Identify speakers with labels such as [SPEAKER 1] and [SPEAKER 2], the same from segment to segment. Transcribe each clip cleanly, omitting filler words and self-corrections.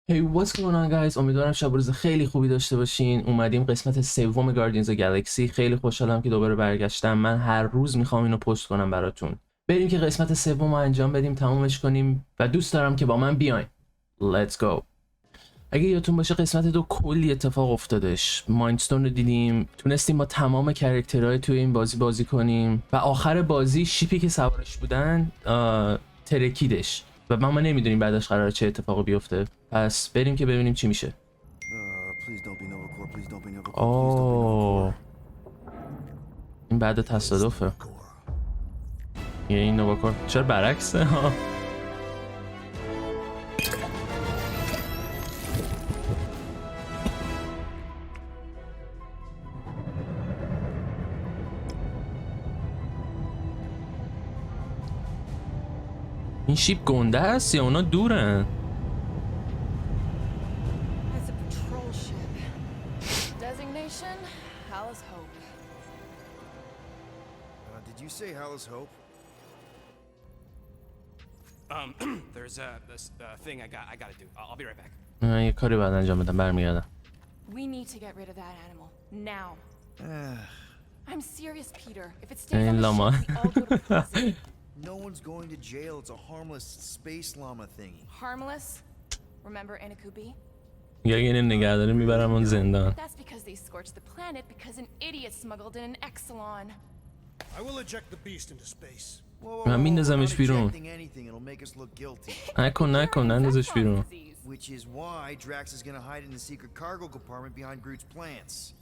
[SPEAKER 1] Hey, what's going on guys؟ امیدوارم شب و روز خیلی خوبی داشته باشین. اومدیم قسمت سوم گاردینز و گلکسی. خیلی خوشحالم که دوباره برگشتم. من هر روز میخوام اینو پست کنم براتون. بریم که قسمت سوم رو انجام بدیم، تمومش کنیم و دوست دارم که با من بیاین. Let's go. اگه یادتون باشه قسمت دو کلی اتفاق افتادش. مایندستون رو دیدیم، تونستیم با تمام کاراکترهای توی این بازی کنیم و آخر بازی شیپی که سوارش بودن ترکیدش و ما نمیدونیم بعدش قراره چه اتفاقی بیفته. پس بریم که ببینیم چی میشه. آه، این بعد تصادفه. یه این نوواکور چرا برعکسه ها؟ این شیپ گنده است یا اونا دورن؟
[SPEAKER 2] Did you say Hala's Hope?
[SPEAKER 3] There's a thing I gotta do. I'll be right back.
[SPEAKER 1] یه کاری باید انجام بدم، برمیگردم.
[SPEAKER 4] We need to get rid of that animal now. I'm serious, Peter. If it stays
[SPEAKER 1] این
[SPEAKER 4] on the
[SPEAKER 1] لاما.
[SPEAKER 4] ship, we all go to prison.
[SPEAKER 2] No one's going to jail. It's a harmless space llama thingy.
[SPEAKER 4] Harmless. Remember Inakubi?
[SPEAKER 1] یا اینه نگهداری میبرم اون زندان.
[SPEAKER 4] That's because they scorched the planet because an idiot smuggled in an Exelon.
[SPEAKER 5] I will eject the beast into space.
[SPEAKER 1] من میندازمش بیرون.
[SPEAKER 2] Ejecting anything, it'll make us look guilty.
[SPEAKER 1] نکن نندازش بیرون.
[SPEAKER 2] Which is why Drax is gonna hide in the secret cargo compartment behind Groot's plants.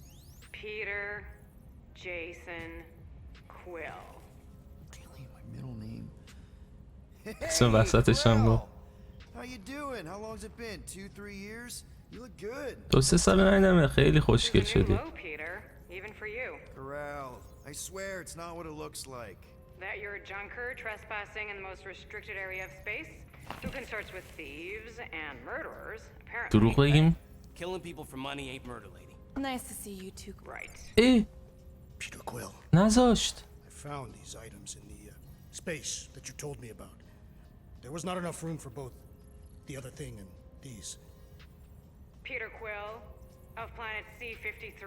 [SPEAKER 6] Peter, Jason, Quill.
[SPEAKER 2] Really, my middle name?
[SPEAKER 1] So وسطش هم گفت.
[SPEAKER 2] How you doing? How long's it been? 2-3 years? You look good.
[SPEAKER 1] 2-3 سال ندیدم، خیلی خوشگل شدی.
[SPEAKER 6] Hello, Peter. Even for you.
[SPEAKER 2] Corral. I swear it's not what it looks like.
[SPEAKER 6] That you're a junker trespassing in the most restricted area of space, who consorts with thieves and murderers, apparently.
[SPEAKER 1] دروغ بگیم؟
[SPEAKER 3] Killing people for money ain't murder, lady.
[SPEAKER 4] Nice to see you too.
[SPEAKER 6] Right.
[SPEAKER 1] ای
[SPEAKER 5] Peter Quill,
[SPEAKER 1] نذاشت.
[SPEAKER 5] I found these items in the space that you told me about. There was not enough room for both the other thing and these.
[SPEAKER 6] Peter Quill, of planet C-53,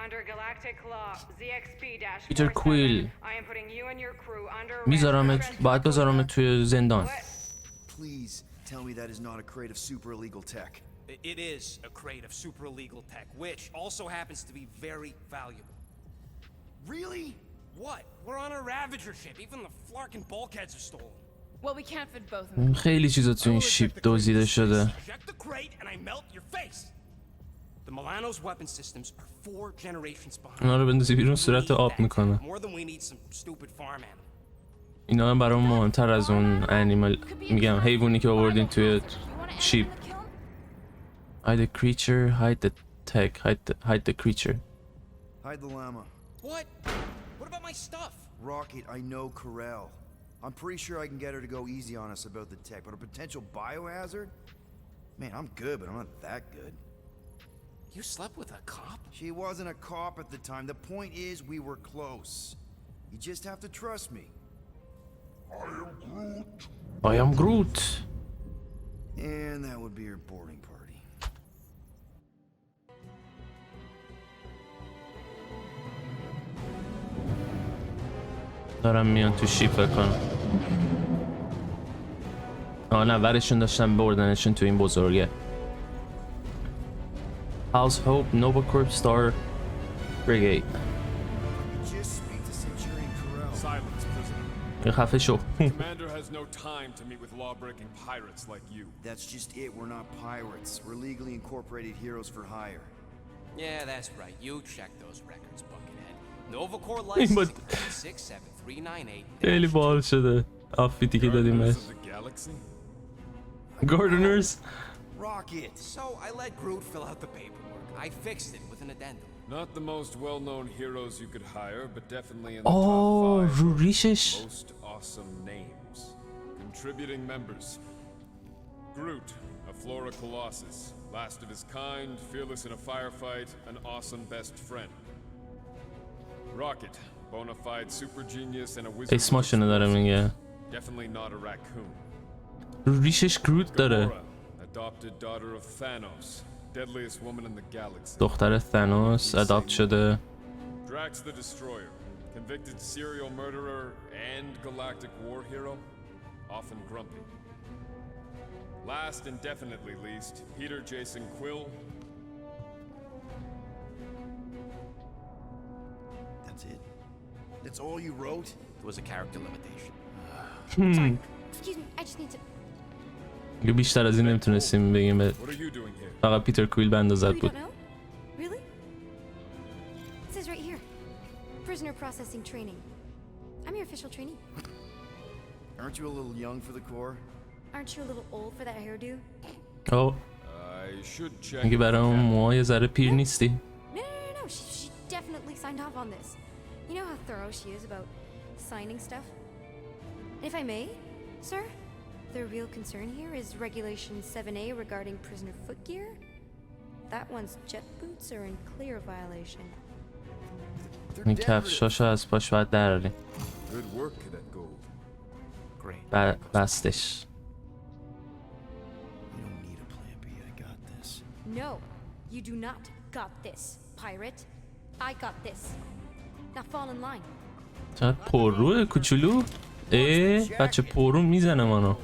[SPEAKER 6] under galactic law ZXP-47.
[SPEAKER 1] Peter Quill.
[SPEAKER 6] I am putting you and your crew under arrest.
[SPEAKER 1] میذارمت، باید بذارمت توی زندان.
[SPEAKER 2] Please tell me that is not a crate of super illegal tech.
[SPEAKER 3] It is a crate of super illegal tech, which also happens to be very valuable.
[SPEAKER 2] Really?
[SPEAKER 3] What? We're on a Ravager ship. Even the flarkin' bulkheads are stolen.
[SPEAKER 4] Well, we can't fit both in the
[SPEAKER 1] خیلی چیزا تو این شیپ دزدیده شده.
[SPEAKER 3] Eject the crate and I melt your face. The Milano's weapon systems are 4 generations behind.
[SPEAKER 1] اونا رو بندازی بیرون صورت آب میکنه.
[SPEAKER 3] More than we need some stupid farm animal.
[SPEAKER 1] اینا هم برام مهمتر از اون انیمال، میگم حیوانی که آوردین توی شیپ. Hide the creature, hide the tech, hide the creature.
[SPEAKER 2] Hide the llama.
[SPEAKER 3] What? What about my stuff?
[SPEAKER 2] Rocket, I know Corral. I'm pretty sure I can get her to go easy on us about the tech, but a potential biohazard? Man, I'm good, but I'm not that good.
[SPEAKER 3] You slept with a cop?
[SPEAKER 2] She wasn't a cop at the time. The point is, we were close. You just have to trust me.
[SPEAKER 1] I am Groot.
[SPEAKER 2] And that would be your boarding party.
[SPEAKER 1] دارم میان تو شیپ بکنم. نه ورشون داشتم بردنشون تو این بزرگه. House Hope, Nova Corp Star Brigade.
[SPEAKER 2] Just speak to Centurion Corral.
[SPEAKER 7] Silence, prisoner.
[SPEAKER 1] یه خفه شو.
[SPEAKER 7] Commander has no time to meet with law-breaking pirates like you.
[SPEAKER 2] That's just it. We're not pirates. We're legally incorporated heroes for hire.
[SPEAKER 3] Yeah, that's right. You check those records, Buckethead. Nova Corps
[SPEAKER 1] این
[SPEAKER 3] license
[SPEAKER 1] بود.
[SPEAKER 3] 67398.
[SPEAKER 1] خیلی باحال شده. آفیتی که دادیم بهش.
[SPEAKER 7] Guardians of the Galaxy?
[SPEAKER 1] Gardeners.
[SPEAKER 2] Rocket!
[SPEAKER 3] So I let Groot fill out the paperwork. I fixed it with an addendum.
[SPEAKER 7] Not the most well-known heroes you could hire, but definitely in the
[SPEAKER 1] آه
[SPEAKER 7] top 5
[SPEAKER 1] رو ریشش.
[SPEAKER 7] most awesome names. Contributing members. Groot, a Flora Colossus, last of his kind, fearless in a firefight, an awesome best friend. Rocket, bona fide super genius and a wizard.
[SPEAKER 1] اسماشونو داره میگه.
[SPEAKER 7] Definitely not a raccoon.
[SPEAKER 1] رو ریشش گروت داره.
[SPEAKER 7] Gamora, a adopted daughter of Thanos, deadliest woman in the galaxy.
[SPEAKER 1] دختر ثانوس اداپت شده.
[SPEAKER 7] Drax the Destroyer, convicted serial murderer and galactic war hero, often grumpy. Last and definitely least, Peter Jason Quill.
[SPEAKER 2] That's it? That's all you wrote?
[SPEAKER 3] There was a character limitation.
[SPEAKER 8] Excuse me, I just need to.
[SPEAKER 1] یه بیشتر از این نمیتونستیم بگیم.
[SPEAKER 7] What are you doing here?
[SPEAKER 1] فقط پیتر کویل به اندازت
[SPEAKER 8] Oh, you
[SPEAKER 1] بود.
[SPEAKER 8] don't know? Really? It says right here. Prisoner processing training. I'm your official trainee.
[SPEAKER 2] Aren't you a little young for the Corps?
[SPEAKER 8] Aren't you a little old for that hairdo?
[SPEAKER 1] او
[SPEAKER 7] I should check.
[SPEAKER 1] میگه برای اون موهای ذره پیر نیستی.
[SPEAKER 8] No. She definitely signed off on this. You know how thorough she is about signing stuff? And if I may, sir, the real concern here is Regulation 7A regarding prisoner footgear. That one's jet boots are in clear violation.
[SPEAKER 1] این کفشاشو از پاش باید دراریم.
[SPEAKER 7] Good work, Cadet Gold.
[SPEAKER 3] Great.
[SPEAKER 1] بستش.
[SPEAKER 2] You don't need a plan B. I got this.
[SPEAKER 8] No, you do not got this, pirate. I got this. Now fall in line.
[SPEAKER 1] چقدر پرروه کوچولو. بچه پررو میزنه منو.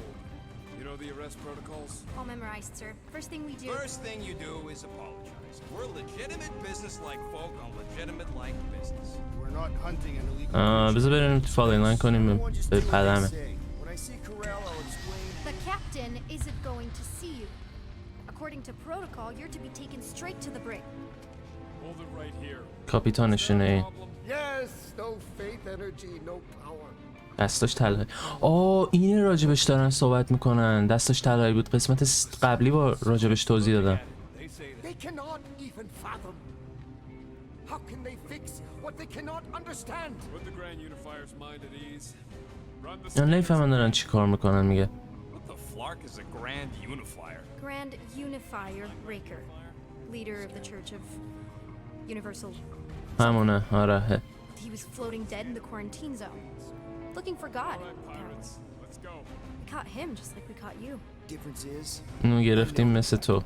[SPEAKER 7] You know the arrest protocols?
[SPEAKER 8] All memorized, sir. First thing we do.
[SPEAKER 3] First thing you do is apologize. We're legitimate business-like folk on legitimate-like business.
[SPEAKER 5] We're not hunting an illegal.
[SPEAKER 1] بذار بریم فال این لاین کنیم
[SPEAKER 2] Everyone just
[SPEAKER 1] به
[SPEAKER 2] do what I
[SPEAKER 1] پدمه.
[SPEAKER 2] say. When I see Corral, I'll explain.
[SPEAKER 8] The captain isn't going to see you. According to protocol, you're to be taken straight to the brig.
[SPEAKER 7] Hold it right here.
[SPEAKER 1] کاپیتانشونه این.
[SPEAKER 5] Yes, no faith, energy, no power.
[SPEAKER 1] دستاش طلایی. اینه راجبش دارن صحبت میکنن. دستاش طلایی بود. قسمت قبلی با راجبش توضیح دادم.
[SPEAKER 5] They cannot even fathom. How can they fix what they cannot understand?
[SPEAKER 7] Put the Grand Unifier's mind at ease. Run the
[SPEAKER 1] من نمیفهمم دارن چی کار میکنن میگه.
[SPEAKER 3] What the flark is a Grand Unifier?
[SPEAKER 8] Grand Unifier Raker, leader of the Church of Universal.
[SPEAKER 1] همونه آره.
[SPEAKER 8] He was floating dead in the quarantine zone, looking for God.
[SPEAKER 7] pirates. Let's go.
[SPEAKER 8] We caught him just like we caught you.
[SPEAKER 2] Difference is,
[SPEAKER 1] اینو گرفتیم مثل تو.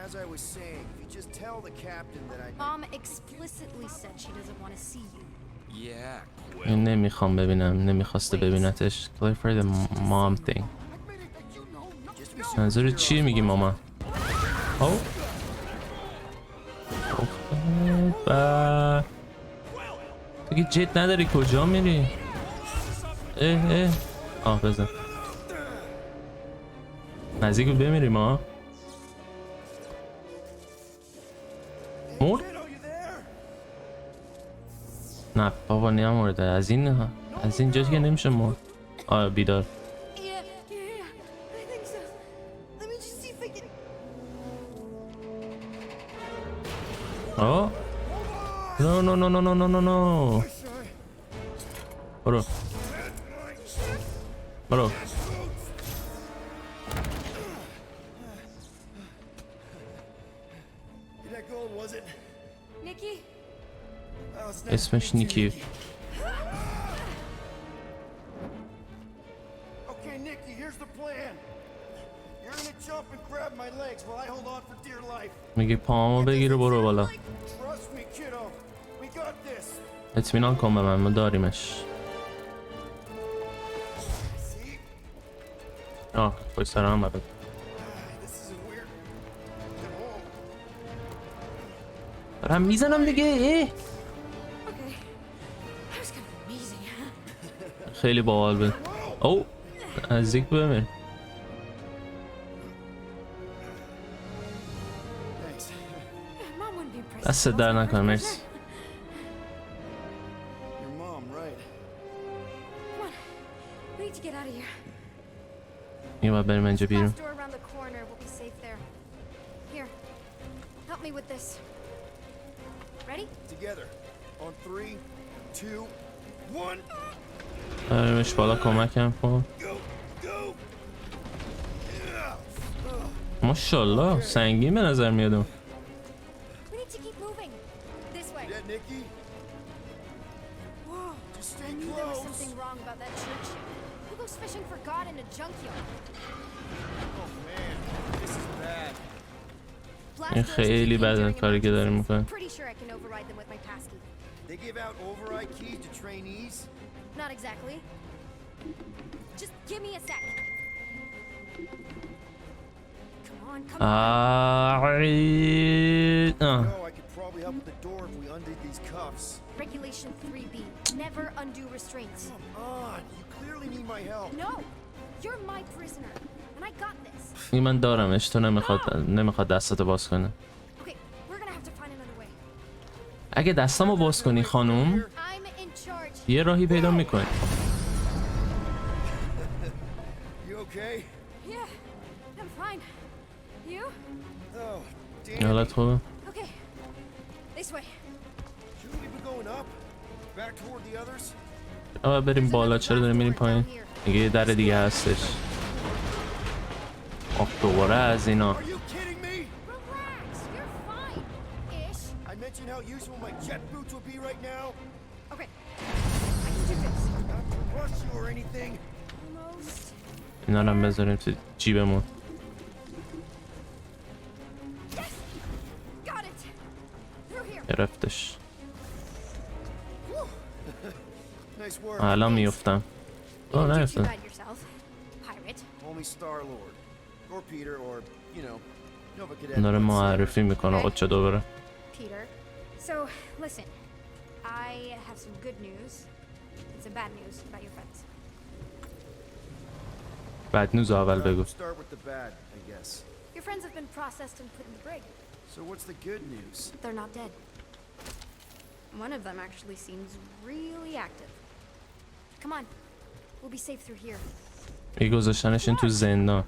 [SPEAKER 2] as I was saying, if you just tell the captain that I.
[SPEAKER 8] Mom explicitly said she doesn't want to see you.
[SPEAKER 3] Yeah, Quill.
[SPEAKER 1] این نمیخوام ببینم. nemiخواسته ببینتش. Play for the mom thing. منظور چیه میگی ماما؟ او تو که جت نداری کجا میری؟ بزن نزدیک بود بمیریم ها. مرد؟ نه بابا نمورده. از این جا که نمیشه مرد. بیدار.
[SPEAKER 8] Yeah, I think so. Let me just see if I can.
[SPEAKER 1] No. برو.
[SPEAKER 2] That gold, was it?
[SPEAKER 8] Nikki?
[SPEAKER 2] Oh, it's nice
[SPEAKER 1] اسمش
[SPEAKER 2] to meet you,
[SPEAKER 1] نیکی.
[SPEAKER 2] Okay, Nikki, here's the plan. You're gonna jump and grab my legs while I hold on for dear life.
[SPEAKER 1] میگه پاهامو بگیر و برو بالا.
[SPEAKER 2] Trust me, kiddo. We got this.
[SPEAKER 1] اطمینان کن به من. ما داریمش.
[SPEAKER 2] See?
[SPEAKER 1] پشت سر هم بده.
[SPEAKER 2] This isn't weird. At all.
[SPEAKER 1] دارم میزنم دیگه.
[SPEAKER 8] Okay. That was kind of amazing.
[SPEAKER 1] خیلی باحال بود. نزدیک بمیر.
[SPEAKER 2] Thanks.
[SPEAKER 8] Mom wouldn't be impressed.
[SPEAKER 1] دست در نکن مرسی.
[SPEAKER 2] Your mom, right?
[SPEAKER 8] Come on. We need to get out of here.
[SPEAKER 1] این باید بریم اینجا بیرون.
[SPEAKER 8] Last door around the corner. We'll be safe there. Here. Help me with this. Ready?
[SPEAKER 2] Together. On 3, 2, 1.
[SPEAKER 1] بریمش بالا کمکم کن.
[SPEAKER 2] Go.
[SPEAKER 1] ماشاءالله سنگین به نظر میادم.
[SPEAKER 8] We need to keep moving. This way.
[SPEAKER 2] Yeah, Nikki?
[SPEAKER 8] Whoa.
[SPEAKER 2] Just
[SPEAKER 8] I
[SPEAKER 2] stay
[SPEAKER 8] knew there was
[SPEAKER 2] close.
[SPEAKER 8] something wrong about that church. Who goes fishing for God in a junkyard?
[SPEAKER 2] This is bad.
[SPEAKER 8] Blast
[SPEAKER 1] این
[SPEAKER 8] doors
[SPEAKER 1] خیلی
[SPEAKER 8] keep
[SPEAKER 1] بده
[SPEAKER 8] entering
[SPEAKER 1] کاری که داری
[SPEAKER 8] emergencies.
[SPEAKER 1] میکنه.
[SPEAKER 8] Pretty sure I can override them with my passkey.
[SPEAKER 2] They give out override keys to trainees?
[SPEAKER 8] Not exactly. Just give me a sec. Come on, come on.
[SPEAKER 2] No, I could probably help with the door if we undid these cuffs.
[SPEAKER 8] Regulation 3B. Never undo restraints.
[SPEAKER 2] Come on, you clearly need my help.
[SPEAKER 8] No! You're my prisoner. And I got this.
[SPEAKER 1] این من دارمش، تو نمیخواد دستاتو باز کنه.
[SPEAKER 8] Okay, we're gonna have to find another way.
[SPEAKER 1] اگه دستامو باز کنی خانوم،
[SPEAKER 8] I'm in charge.
[SPEAKER 1] یه راهی پیدا میکنی.
[SPEAKER 2] You okay?
[SPEAKER 8] Yeah, I'm fine. You?
[SPEAKER 2] Oh, damn.
[SPEAKER 1] حالت خوبه؟
[SPEAKER 8] Okay. This way.
[SPEAKER 2] Shouldn't we be going up? Back toward the others?
[SPEAKER 1] بریم بالا، چرا داریم میریم پایین؟ دیگه یه در دیگه هستش. آخ دوباره از اینا.
[SPEAKER 2] Are you kidding me?
[SPEAKER 8] Relax, you're fine. Ish.
[SPEAKER 2] I mentioned how useful my jet boots would be right now.
[SPEAKER 8] Okay. I can do this.
[SPEAKER 2] Not to rush you or anything.
[SPEAKER 8] Almost.
[SPEAKER 1] اینا رو هم بذاریم تو جیبمون.
[SPEAKER 8] Yes! Got it! Through here.
[SPEAKER 1] گرفتش.
[SPEAKER 2] Nice work.
[SPEAKER 1] الان میفتم.
[SPEAKER 8] You didn't do too
[SPEAKER 1] نیفتم.
[SPEAKER 8] bad yourself. Pirate.
[SPEAKER 2] Call me Star-Lord. Or Peter, or, you know, Nova Cadet.
[SPEAKER 1] داره معرفی میکنه آقا دوباره.
[SPEAKER 8] Peter. So, listen. I have some good news and some bad news about your friends.
[SPEAKER 1] بد نیوز اول بگو.
[SPEAKER 2] Start with the bad, I guess.
[SPEAKER 8] Your friends have been processed and put in the brig.
[SPEAKER 2] So what's the good news?
[SPEAKER 8] They're not dead. One of them actually seems really active. Come on. We'll be safe through here.
[SPEAKER 1] گذاشتنشون تو زندان.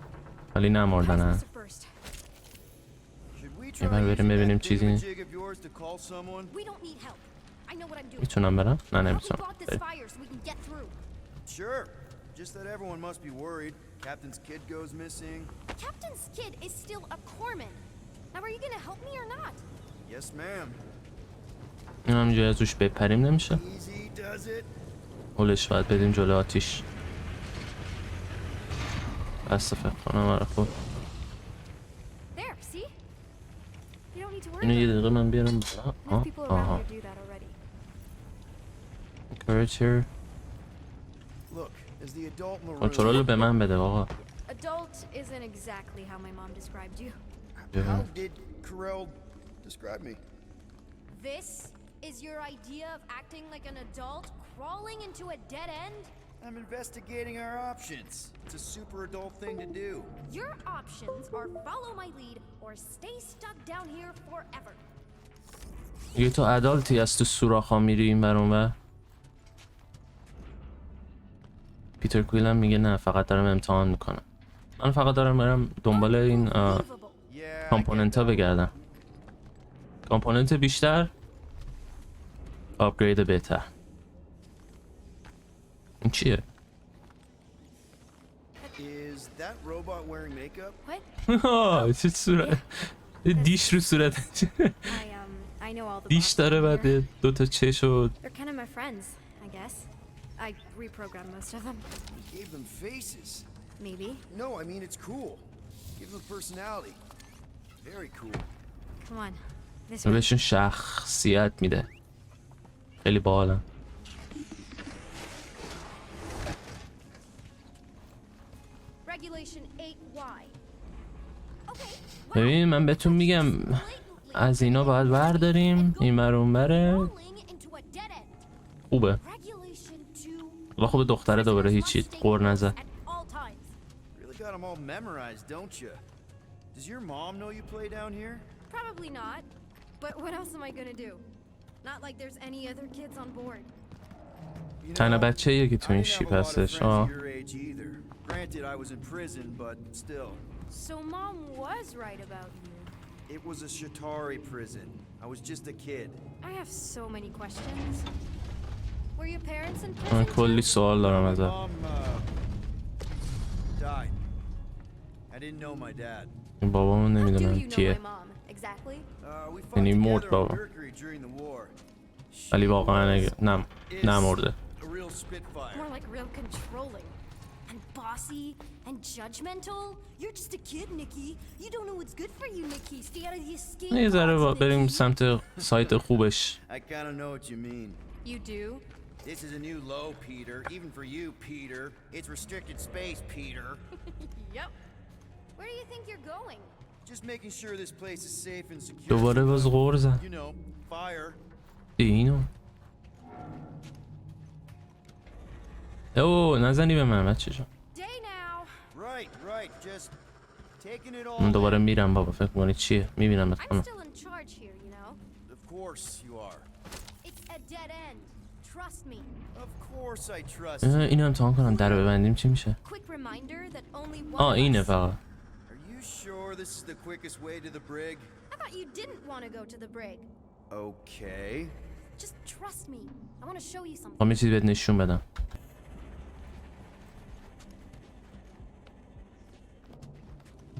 [SPEAKER 1] ولی نمردن
[SPEAKER 8] House
[SPEAKER 1] ها.
[SPEAKER 8] visit first.
[SPEAKER 2] Should we
[SPEAKER 1] یه
[SPEAKER 2] try
[SPEAKER 1] بر بریم
[SPEAKER 2] using
[SPEAKER 1] ببینیم
[SPEAKER 2] that
[SPEAKER 1] چیزی.
[SPEAKER 2] jig of yours to call someone?
[SPEAKER 8] We don't need help. I know what I'm doing.
[SPEAKER 1] میتونم برم؟ نه
[SPEAKER 8] Help me
[SPEAKER 1] نمیتونم.
[SPEAKER 8] block this fire so we can get through.
[SPEAKER 2] Sure. Just that everyone must be worried. Captain's kid goes missing.
[SPEAKER 8] Captain's kid is still a corpsman. Now are you gonna help me or not?
[SPEAKER 2] Yes, ma'am.
[SPEAKER 1] این همینجوری از روش بپریم نمیشه؟
[SPEAKER 2] Easy does it.
[SPEAKER 1] هولش باید بدیم جلو آتیش. بس فکر کنم آره خوب.
[SPEAKER 8] There, see? You don't need to worry
[SPEAKER 1] اینو یه
[SPEAKER 8] about it.
[SPEAKER 1] دقیقه من بیارم.
[SPEAKER 8] Enough people around
[SPEAKER 1] آها.
[SPEAKER 8] here do that already.
[SPEAKER 1] Courageous.
[SPEAKER 2] Look, as the adult in the room.
[SPEAKER 1] کنترل رو به من بده آقا.
[SPEAKER 8] Adult isn't exactly how my mom described you.
[SPEAKER 2] How did Carell describe me?
[SPEAKER 8] This is your idea of acting like an adult crawling into a dead end?
[SPEAKER 2] I'm investigating our options. It's a super adult thing to do.
[SPEAKER 8] Your options are follow my lead or stay stuck down here forever.
[SPEAKER 1] یه تو ادالتی از تو سوراخ‌ها میری این ور اون ور. پیتر کویل هم میگه نه فقط دارم امتحان میکنم. من فقط دارم برم دنبال این کامپوننت ها بگردم. کامپوننت بیشتر، آپگرید بهتر. این چیه؟
[SPEAKER 2] Is that robot wearing makeup?
[SPEAKER 8] What?
[SPEAKER 1] چه صورت؟ دیش رو صورتش.
[SPEAKER 8] I know all the
[SPEAKER 1] دیش
[SPEAKER 8] bots
[SPEAKER 1] داره
[SPEAKER 8] around
[SPEAKER 1] بعد
[SPEAKER 8] here.
[SPEAKER 1] دو تا چش و
[SPEAKER 8] They're kind of my friends, I guess. I reprogrammed most of them.
[SPEAKER 2] Gave them faces.
[SPEAKER 8] Maybe.
[SPEAKER 2] No, I mean it's cool. Give them personality. Very cool.
[SPEAKER 8] Come on. This way.
[SPEAKER 1] بهشون شخصیت میده. خیلی باحالن.
[SPEAKER 8] Regulation 8Y. Okay.
[SPEAKER 1] ببین من بهتون میگم از اینا باید برداریم این ور اون بره خوبه. و خوب دختره دوباره هیچی قور نزد.
[SPEAKER 2] Really got them all memorized, don't you? Does your mom know you play down here?
[SPEAKER 8] Probably not. But what else am I gonna do? Not like there's any other kids on board.
[SPEAKER 2] You
[SPEAKER 1] تنها
[SPEAKER 2] know,
[SPEAKER 1] بچه‌ایه که تو این
[SPEAKER 2] I didn't have
[SPEAKER 1] شیپ
[SPEAKER 2] a lot of
[SPEAKER 1] هستش.
[SPEAKER 2] friends your age either. Granted, I was in prison, but still.
[SPEAKER 8] So mom was right about you.
[SPEAKER 2] It was a Shatari prison. I was just a kid.
[SPEAKER 8] I have so many questions. Were your parents in
[SPEAKER 1] من
[SPEAKER 8] prison?
[SPEAKER 1] کلی سوال دارم
[SPEAKER 2] My
[SPEAKER 1] ازت.
[SPEAKER 2] mom died. I didn't know my dad.
[SPEAKER 1] این بابامو
[SPEAKER 8] How do
[SPEAKER 1] نمیدونم
[SPEAKER 8] you know
[SPEAKER 1] کیه.
[SPEAKER 8] my mom? Exactly.
[SPEAKER 2] We fought
[SPEAKER 1] یعنی مرد
[SPEAKER 2] together on
[SPEAKER 1] بابا.
[SPEAKER 2] Mercury during the war.
[SPEAKER 1] ولی واقعا نمرده.
[SPEAKER 2] A real spitfire.
[SPEAKER 8] More like real controlling and bossy and judgmental. You're just a kid, Nikki. You don't know what's good for you, Nikki. Stay out of the escape
[SPEAKER 1] یه ذره
[SPEAKER 8] pods,
[SPEAKER 1] بریم
[SPEAKER 8] Nikki.
[SPEAKER 1] سمت سایت خوبش.
[SPEAKER 2] I kind of know what you mean.
[SPEAKER 4] You do?
[SPEAKER 2] This is a new low, Peter. Even for you, Peter. It's restricted space, Peter.
[SPEAKER 4] Yep.
[SPEAKER 8] Where do you think you're going?
[SPEAKER 2] Just making sure this place is safe and secure.
[SPEAKER 1] دوباره باز غور زد.
[SPEAKER 2] You know, fire.
[SPEAKER 1] اینو اوه نزنی به من بچه جان.
[SPEAKER 8] Day now.
[SPEAKER 2] Right. Just taking it all
[SPEAKER 1] من دوباره
[SPEAKER 2] in.
[SPEAKER 1] میرم بابا فکر کنی چیه میبینم
[SPEAKER 8] I'm
[SPEAKER 1] خانم.
[SPEAKER 8] still in charge here, you know.
[SPEAKER 2] Of course you are.
[SPEAKER 8] It's a dead end. Trust me.
[SPEAKER 2] Of course I trust you.
[SPEAKER 1] اینو امتحان کنم در رو ببندیم چی میشه.
[SPEAKER 8] Quick reminder that only one of
[SPEAKER 1] اینه
[SPEAKER 8] us-
[SPEAKER 1] فقط.
[SPEAKER 2] Are you sure this is the quickest way to the brig?
[SPEAKER 8] I thought you didn't want to go to the brig.
[SPEAKER 2] Okay.
[SPEAKER 8] Just trust me. I want to show you something.
[SPEAKER 1] خب یه چیزی بهت نشون بدم.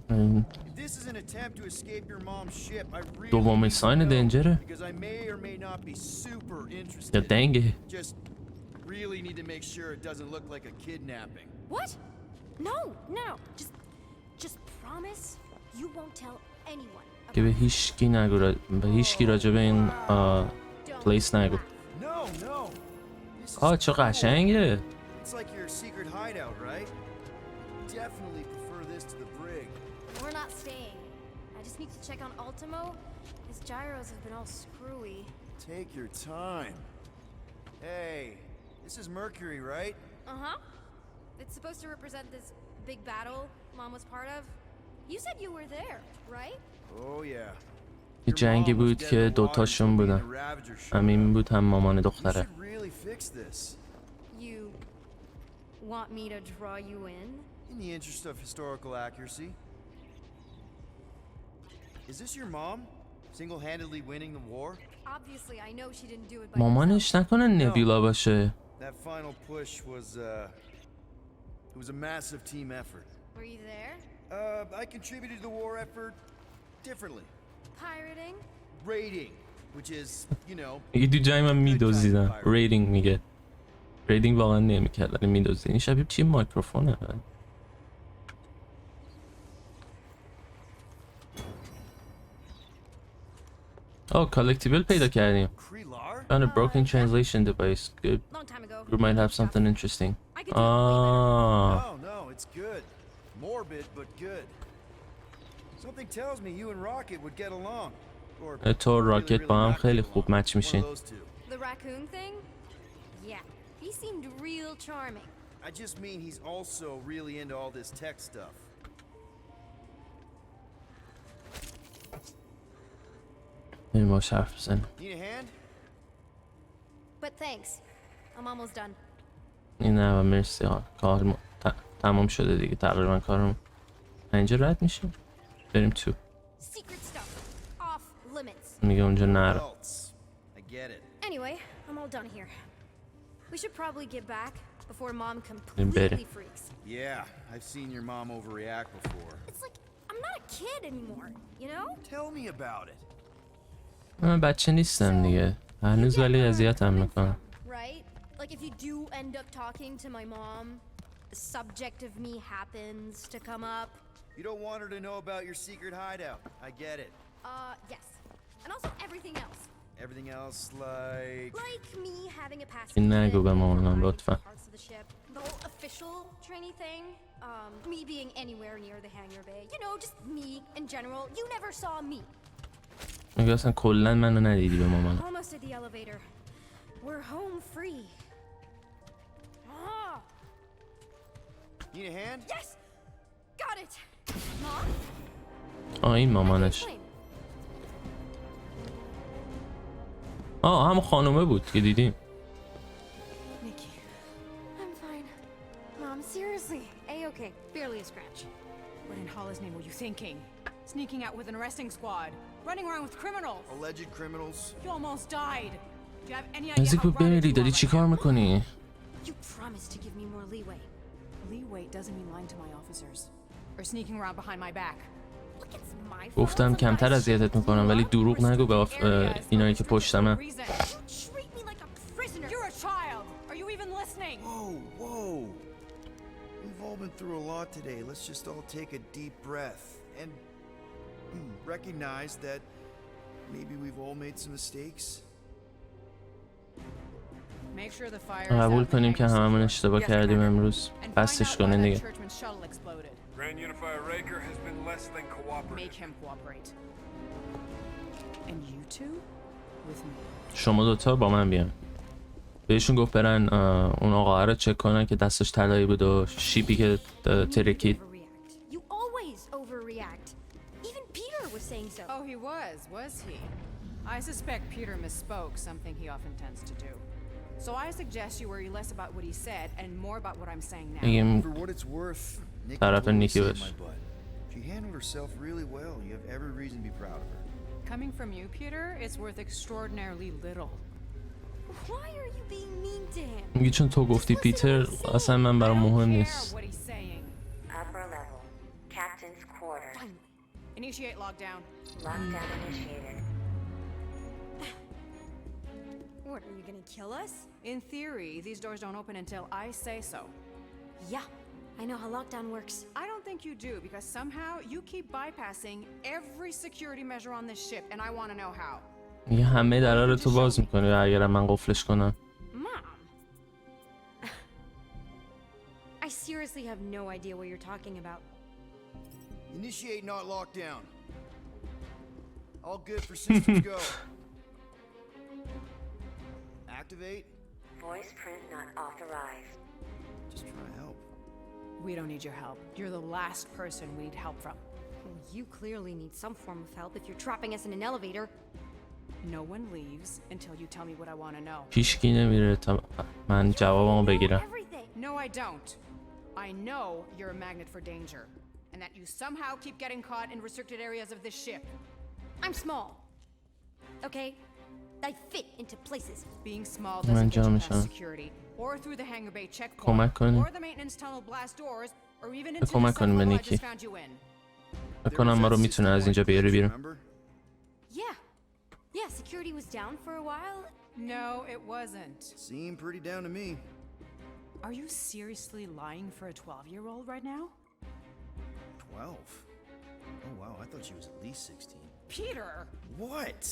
[SPEAKER 2] If this is an attempt to escape your mom's ship, I really
[SPEAKER 1] دومین
[SPEAKER 2] need to
[SPEAKER 1] ساین
[SPEAKER 2] know,
[SPEAKER 1] دنجره
[SPEAKER 2] because I may or may not be super
[SPEAKER 1] یا
[SPEAKER 2] interested.
[SPEAKER 1] دنگه.
[SPEAKER 2] Just really need to make sure it doesn't look like a kidnapping.
[SPEAKER 8] What? No. Just promise you won't tell anyone.
[SPEAKER 1] که به هیچکی نگو به هیچکی راجع به این پلیس نگو.
[SPEAKER 2] No. This is
[SPEAKER 1] چه
[SPEAKER 2] cool.
[SPEAKER 1] قشنگه.
[SPEAKER 2] It's like your secret hideout, right? Definitely prefer this to the brig.
[SPEAKER 8] We're not staying. I just need to check on Ultimo. His gyros have been all screwy.
[SPEAKER 2] Take your time. Hey, this is Mercury, right?
[SPEAKER 8] Uh-huh. It's supposed to represent this big battle Mom was part of. You said you were there, right?
[SPEAKER 2] Oh yeah.
[SPEAKER 1] یه جنگی بود که دوتاشون بودن. همین بود هم مامان
[SPEAKER 2] You
[SPEAKER 1] دختره.
[SPEAKER 2] should really fix this.
[SPEAKER 8] You want me to draw you in?
[SPEAKER 2] In the interest of historical accuracy. Is this your mom? Single-handedly winning the war?
[SPEAKER 8] Obviously, I know she didn't do it by herself.
[SPEAKER 1] مامانش نکنه نبیلا باشه.
[SPEAKER 2] That final push was it was a massive team effort.
[SPEAKER 8] Were you there?
[SPEAKER 2] I contributed to the war effort differently.
[SPEAKER 8] Pirating?
[SPEAKER 2] Raiding, which is, you know,
[SPEAKER 1] میگه تو جای من میدوزیدم. ریدینگ میگه. ریدینگ واقعا نمیکرد ولی میدوزید. این شبیه چی میکروفونه. کالکتیبل پیدا کردیم.
[SPEAKER 2] Krelar?
[SPEAKER 1] Found a broken translation device. Good.
[SPEAKER 8] Long time ago.
[SPEAKER 1] We might have something interesting.
[SPEAKER 8] I could do it way better.
[SPEAKER 2] No, it's good. Morbid, but good. Something tells me you and Rocket would get along. Or
[SPEAKER 1] تو راکت با هم خیلی خوب مچ
[SPEAKER 2] one of
[SPEAKER 1] میشین.
[SPEAKER 2] those two.
[SPEAKER 8] The raccoon thing? Yeah. He seemed real charming.
[SPEAKER 2] I just mean he's also really into all this tech stuff.
[SPEAKER 1] بریم باش حرف بزنیم.
[SPEAKER 2] Need a hand?
[SPEAKER 8] But thanks. I'm almost done.
[SPEAKER 1] این نه و مرسی کار تمام شده دیگه تقریبا کارم. اینجا رد میشیم. بریم تو.
[SPEAKER 8] Secret stuff. Off limits.
[SPEAKER 1] میگه اونجا نرو.
[SPEAKER 2] Adults. I get it.
[SPEAKER 8] Anyway, I'm all done here. We should probably get back before Mom
[SPEAKER 1] Better.
[SPEAKER 8] completely freaks.
[SPEAKER 2] Yeah, I've seen your mom overreact before.
[SPEAKER 8] It's like I'm not a kid anymore, you know?
[SPEAKER 2] Tell me about it.
[SPEAKER 1] من بچه نیستم دیگه. هنوز ولی اذیتم میکنم.
[SPEAKER 8] Right? Like if you do end up talking to my mom, the subject of me happens to come up.
[SPEAKER 2] You don't want her to know about your secret hideout. I get it.
[SPEAKER 8] Yes. And also everything else.
[SPEAKER 2] Everything else, like...
[SPEAKER 8] Like me having a pass.
[SPEAKER 1] این نگو به مامانم لطفا.
[SPEAKER 8] Parts of the ship. The whole official trainee thing. Me being anywhere near the hangar bay. You know, just me in general. You never saw me.
[SPEAKER 1] میگه اصلا کلا منو ندیدی به مامانم.
[SPEAKER 8] Almost at the elevator. We're home free. Ah,
[SPEAKER 2] Need a hand?
[SPEAKER 8] yes! Got it! Mom?
[SPEAKER 1] این مامانش.
[SPEAKER 8] Explain.
[SPEAKER 1] هم خانومه بود که دیدیم.
[SPEAKER 4] Nikki.
[SPEAKER 8] I'm fine. Mom, seriously. A-okay. Barely a scratch.
[SPEAKER 4] What in Allah's name were you thinking? Sneaking out with an arresting squad. Running around with criminals.
[SPEAKER 2] Alleged criminals?
[SPEAKER 4] You almost died. Do you have any idea
[SPEAKER 1] نزدیک
[SPEAKER 4] how
[SPEAKER 1] بود
[SPEAKER 4] ravaged
[SPEAKER 1] بمیری
[SPEAKER 4] you
[SPEAKER 1] داری
[SPEAKER 4] are
[SPEAKER 1] چی
[SPEAKER 4] right
[SPEAKER 1] کار
[SPEAKER 4] now?
[SPEAKER 1] میکنی؟
[SPEAKER 8] You promised to give me more leeway.
[SPEAKER 4] Leeway doesn't mean lying to my officers. Or sneaking around behind my back.
[SPEAKER 8] Look, it's my fault.
[SPEAKER 1] گفتم کمتر اذیتت میکنم ولی دروغ نگو به اینایی که پشتمه.
[SPEAKER 8] You treat me like a prisoner.
[SPEAKER 4] You're a child. Are you even listening?
[SPEAKER 2] Whoa. We've all been through a lot today. Let's just all take a deep breath and recognize that maybe we've all made some mistakes.
[SPEAKER 6] Make sure the fire is
[SPEAKER 1] قبول
[SPEAKER 6] out the
[SPEAKER 1] کنیم که
[SPEAKER 6] hangar
[SPEAKER 1] هممون
[SPEAKER 6] secure.
[SPEAKER 1] اشتباه
[SPEAKER 6] Yes,
[SPEAKER 1] کردیم
[SPEAKER 6] Commander.
[SPEAKER 1] امروز.
[SPEAKER 6] And find
[SPEAKER 1] بسش
[SPEAKER 6] out why
[SPEAKER 1] کنین
[SPEAKER 6] that
[SPEAKER 1] دیگه.
[SPEAKER 6] churchman's shuttle exploded.
[SPEAKER 9] Grand Unifier Raker has been less than cooperative.
[SPEAKER 6] Make him cooperate. And you two with me.
[SPEAKER 1] شما دوتا با من بیان. بهشون گفت برن اون آقا رو چک کنن که دستش طلایی بود و شیپی که ترکید.
[SPEAKER 8] Overreact. You always overreact. Even Peter was saying so.
[SPEAKER 6] Oh, he was he? I suspect Peter misspoke, something he often tends to do. So I suggest you worry less about what he said and more about what I'm saying now.
[SPEAKER 1] میگیم
[SPEAKER 2] For what it's worth, Nikki
[SPEAKER 1] طرف
[SPEAKER 2] totally
[SPEAKER 1] نیکی
[SPEAKER 2] saved
[SPEAKER 1] باش.
[SPEAKER 2] my butt. She handled herself really well. You have every reason to be proud of her.
[SPEAKER 6] Coming from you, Peter, it's worth extraordinarily little.
[SPEAKER 8] Why are you being mean to him?
[SPEAKER 1] میگی چون تو گفتی پیتر اصلا من برام مهم
[SPEAKER 6] Care
[SPEAKER 1] نیست.
[SPEAKER 6] what he's saying.
[SPEAKER 10] Upper level. Captain's quarters.
[SPEAKER 6] Initiate lockdown.
[SPEAKER 10] Lockdown initiated.
[SPEAKER 8] What, are you gonna kill us?
[SPEAKER 6] In theory, these doors don't open until I say so.
[SPEAKER 8] Yeah, I know how lockdown works.
[SPEAKER 6] I don't think you do, because somehow you keep bypassing every security measure on this ship, and I want to know how.
[SPEAKER 1] میگه همه درا رو تو باز میکنی اگر من قفلش کنم.
[SPEAKER 8] Mom! I seriously have no idea what you're talking about.
[SPEAKER 2] Initiate, not lockdown. All good for systems go. Activate.
[SPEAKER 10] Voice print not authorized.
[SPEAKER 2] Just trying to help.
[SPEAKER 6] We don't need your help. You're the last person we need help from.
[SPEAKER 8] Well, you clearly need some form of help if you're trapping us in an elevator.
[SPEAKER 6] No one leaves until you tell me what I want to know.
[SPEAKER 1] پیشکی نمیره تا من جوابمو بگیرم.
[SPEAKER 8] Everything!
[SPEAKER 6] No, I don't. I know you're a magnet for danger, and that you somehow keep getting caught in restricted areas of this ship.
[SPEAKER 8] I'm small. Okay? I fit into places.
[SPEAKER 6] Being small
[SPEAKER 1] من
[SPEAKER 6] doesn't get you
[SPEAKER 1] جا
[SPEAKER 6] past
[SPEAKER 1] میشم.
[SPEAKER 6] security, or through the hangar bay checkpoint,
[SPEAKER 1] کمک کنی.
[SPEAKER 6] or the maintenance tunnel blast doors, or even into the
[SPEAKER 1] کمک کنی به
[SPEAKER 6] sub-level I
[SPEAKER 1] نیکی.
[SPEAKER 6] just found you in.
[SPEAKER 1] بکنم ما رو میتونه از اینجا بیاره بیرون.
[SPEAKER 2] Remember?
[SPEAKER 8] Yeah. Yeah, security was down for a while.
[SPEAKER 6] No, it wasn't.
[SPEAKER 2] Seemed pretty down to me.
[SPEAKER 6] Are you seriously lying for a 12-year-old right now?
[SPEAKER 2] 12. Oh wow, I thought she was at least 16.
[SPEAKER 6] Peter!
[SPEAKER 2] What?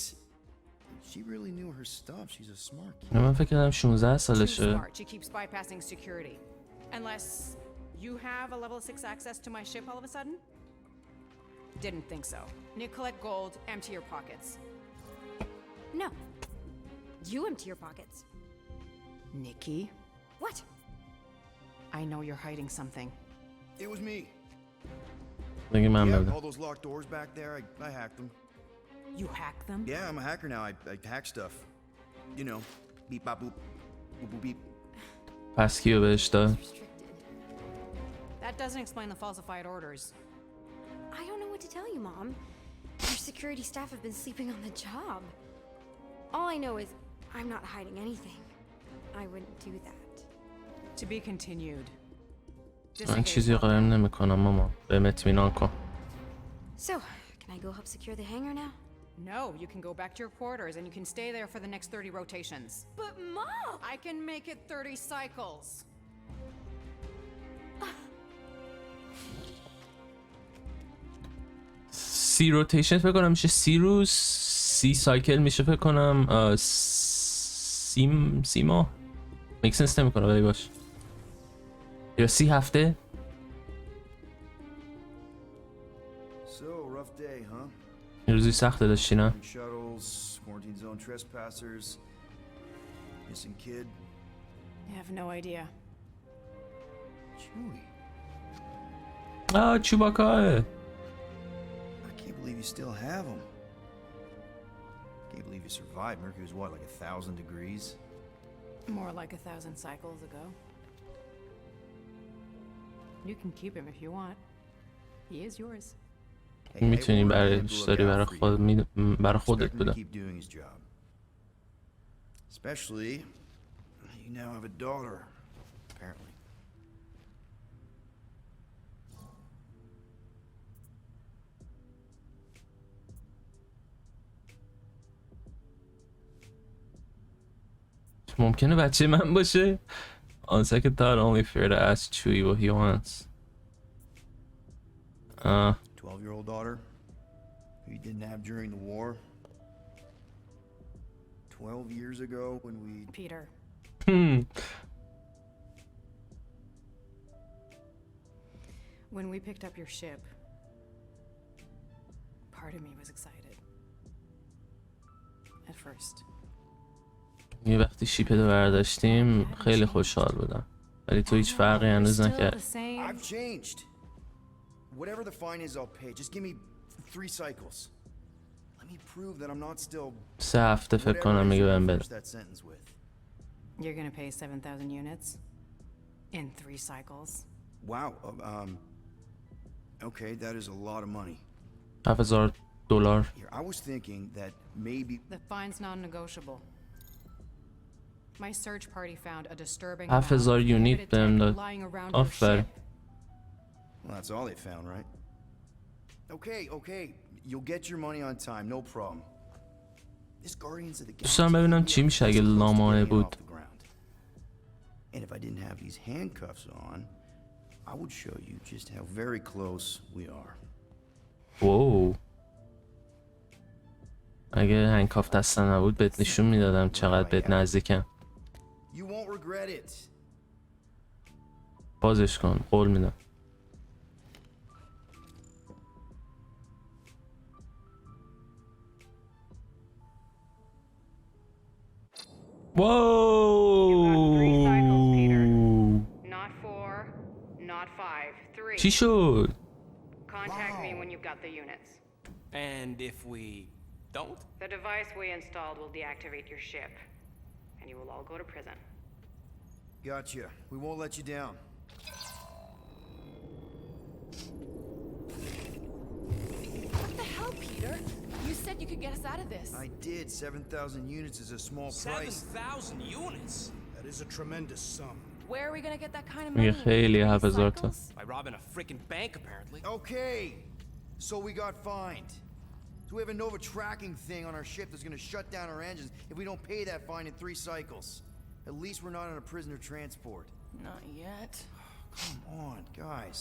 [SPEAKER 2] She really knew her stuff. She's a smart kid.
[SPEAKER 1] من فکر کردم 16
[SPEAKER 6] Too
[SPEAKER 1] سالشه.
[SPEAKER 6] smart. She keeps bypassing security. Unless you have a level 6 access to my ship all of a sudden? Didn't think so. Nick, collect gold, empty your pockets.
[SPEAKER 8] No. You empty your pockets.
[SPEAKER 6] Nikki,
[SPEAKER 8] What?
[SPEAKER 6] I know you're hiding something.
[SPEAKER 2] It was me.
[SPEAKER 1] دیگه من
[SPEAKER 2] Yeah,
[SPEAKER 1] بدم.
[SPEAKER 2] all those locked doors back there, I hacked them.
[SPEAKER 6] You hacked them?
[SPEAKER 2] Yeah, I'm a hacker now. I hack stuff. You know, beep bop boop, boop boop beep.
[SPEAKER 1] پس کیو بهش داد؟
[SPEAKER 8] Restricted.
[SPEAKER 6] That doesn't explain the falsified orders.
[SPEAKER 8] I don't know what to tell you, Mom. Your security staff have been sleeping on the job. All I know is I'm not hiding anything. I wouldn't do that.
[SPEAKER 6] To be continued.
[SPEAKER 1] من چیزی قایم نمیکنم ماما. بهم اطمینان کن.
[SPEAKER 8] So, can I go help secure the hangar now?
[SPEAKER 6] No, you can go back to your quarters and you can stay there for the next 30 rotations.
[SPEAKER 8] But Mom!
[SPEAKER 6] I can make it 30 cycles.
[SPEAKER 1] سی روتیشن فکر کنم میشه 30 روز، 30 سایکل میشه فکر کنم 30 ماه. میک سنس نمیکنه ولی باش. یا 30 هفته.
[SPEAKER 2] So, rough day, huh?
[SPEAKER 1] این روزی سخته داشتی نه؟
[SPEAKER 2] Shuttles, quarantine zone trespassers, missing kid.
[SPEAKER 6] I have no idea.
[SPEAKER 2] Chewie.
[SPEAKER 1] چوباکاه.
[SPEAKER 2] I can't believe you still have them. Can't believe you survived. Mercury was what, like 1,000 degrees?
[SPEAKER 6] More like 1,000 cycles ago. You can keep him if you want. He is yours.
[SPEAKER 1] میتونی برایش داری برای برای خودت
[SPEAKER 2] Expect him to
[SPEAKER 1] بده.
[SPEAKER 2] keep doing his job. Especially, you now have a daughter, apparently.
[SPEAKER 1] ممکنه بچه من باشه؟ On second thought, only fair to ask Chewie what he wants.
[SPEAKER 2] 12-year-old daughter who you didn't have during the war. 12 years ago when we...
[SPEAKER 6] Peter. When we picked up your ship, part of me was excited. At first.
[SPEAKER 1] یه وقتی شیپتو برداشتیم خیلی خوشحال بودم. ولی تو هیچ فرقی هنوز نکرد.
[SPEAKER 2] I've changed. Whatever the fine is, I'll pay. Just give me 3 cycles. Let me prove that I'm not still...
[SPEAKER 1] 3 هفته فکر کنم میگه بهم بده.
[SPEAKER 6] You're gonna pay 7,000 units in 3 cycles.
[SPEAKER 2] Wow. Okay, that is a lot of money.
[SPEAKER 1] $7,000.
[SPEAKER 2] Here, I was thinking that maybe...
[SPEAKER 6] The fine's non-negotiable. My search party found a disturbing
[SPEAKER 1] 7,000 یونیت بهم داد. آفرین.
[SPEAKER 2] Well, that's all they found, right? Okay. You'll get your money on time, no problem. This Guardians of the Galaxy...
[SPEAKER 1] دوستان ببینم چی میشه اگه لامانه بود.
[SPEAKER 2] And if I didn't have these handcuffs on, I would show you just how very close we are.
[SPEAKER 1] Whoa. اگه هنگکاف دستم نبود بهت نشون میدادم چقدر بهت نزدیکم.
[SPEAKER 2] You won't regret it.
[SPEAKER 1] بازش کن، قول میدم.
[SPEAKER 6] Not 4, not 5, 3.
[SPEAKER 1] چی شد؟
[SPEAKER 6] Contact me when you've got the units.
[SPEAKER 3] And if we don't?
[SPEAKER 6] The device we installed will deactivate your ship, and you will all go to prison.
[SPEAKER 2] Gotcha. We won't let you down.
[SPEAKER 4] What the hell, Peter? You said you could get us out of this.
[SPEAKER 2] I did. 7,000 units is a small price.
[SPEAKER 3] 7,000 units?
[SPEAKER 5] That is a tremendous sum.
[SPEAKER 4] Where are we gonna get that kind of
[SPEAKER 1] میگه
[SPEAKER 4] money?
[SPEAKER 1] خیلی 7,000 تا.
[SPEAKER 3] By robbing a freaking bank, apparently.
[SPEAKER 2] Okay. So we got fined. So we have a Nova tracking thing on our ship that's gonna shut down our engines if we don't pay that fine in 3 cycles. At least we're not on a prisoner transport.
[SPEAKER 4] Not yet.
[SPEAKER 2] Come on, guys.